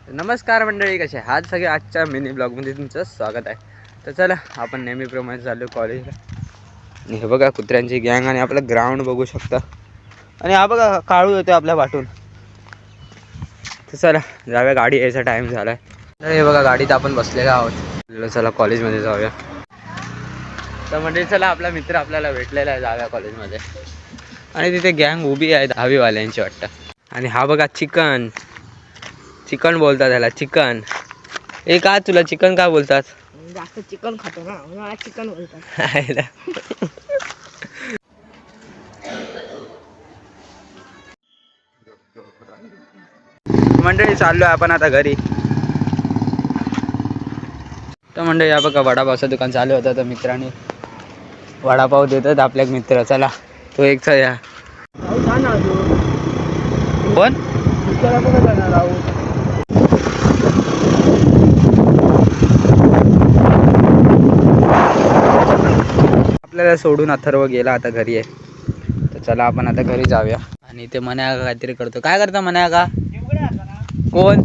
नमस्कार मंडळी, कसे आहात सगळे. आजच्या मिनी ब्लॉगमध्ये तुमचं स्वागत आहे. तर चला आपण नेहमीप्रमाणे चाललो कॉलेजला. आणि हे बघा कुत्र्यांची गँग आणि आपलं ग्राउंड बघू शकता. आणि हा बघा काळू येतो आपल्या वाटून. तर चला जाऊया, गाडी यायचा टाईम झाला आहे. तर हे बघा गाडीत आपण बसलेलो आहोत. चला कॉलेजमध्ये जाऊया. तर मंडळी चला, आपला मित्र आपल्याला भेटलेला आहे, जाऊया कॉलेजमध्ये. आणि तिथे गँग उभी आहे 10वीवाल्यांची वाटतं. आणि हा बघा चिकन चिकन बोलतात त्याला, चिकन. ए का तुला चिकन का बोलतात? जास्त चिकन खातो ना, मला चिकन बोलतात. मंडळी चाललोय आपण आता घरी. तर मंडळी या बघा वडापावचं दुकान चालू होतं, तर मित्रांनी वडापाव देतात आपल्या मित्र. चला तो एकचा या. कोण आपल्याला सोडून अथर्व गेला, आता घरी आहे. तर चला आपण आता घरी जाऊया. आणि ते मन्या का काहीतरी करतो. काय करता मन्या का? कोण?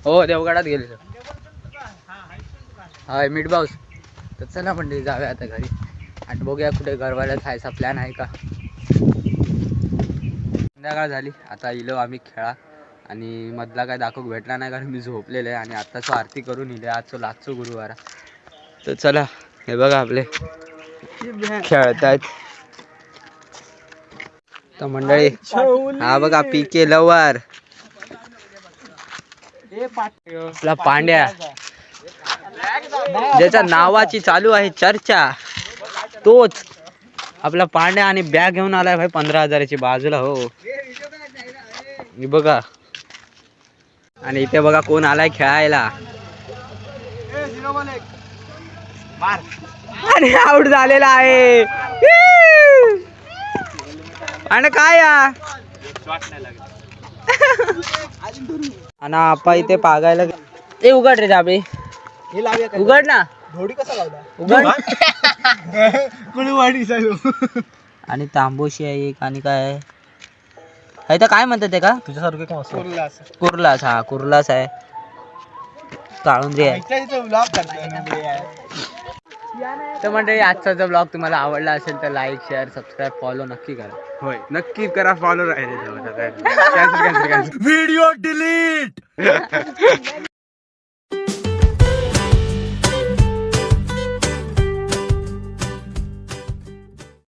हो देवगडात गेले. हाय मीठ बाऊस. तर चला म्हणजे जाऊया आता घरी. आणि बघूया कुठे गरवायला जायचा प्लॅन आहे का. संध्याकाळ झाली, आता इलो आम्ही खेळा. आणि मधला काय दाखवू भेटला नाही, कारण मी झोपलेलं आहे. आणि आत्ताच आरती करून इले, आजचं लास्टचं गुरुवार. तर चला हे बघा आपले खेळतायत. तर मंडळी हा बघा पीके लवर, आपला पांड्या, ज्याच्या नावाची चालू आहे चर्चा, तोच आपला पांड्या. आणि बॅग घेऊन आलाय भाई 15,000ची बाजूला. हो हे बघा. आणि इथे बघा कोण आलाय खेळायला. आणि आउट झालेला आहे. आणि काय आणि आपा इथे पागायला. ए उघड रे जाबे, उघड ना. उघड. आणि तांबोशी आहे एक. आणि काय आहे तर काय म्हणतात ते का तुझ्यासारखे? कुर्लास. हा कुर्लास आहे. काळुंजे आहे. तर मंडळी आजचा जो ब्लॉग तुम्हाला आवडला असेल तर लाईक, शेअर, सबस्क्राईब, फॉलो नक्की करा. होय नक्की करा, फॉलो राहिले. Video delete.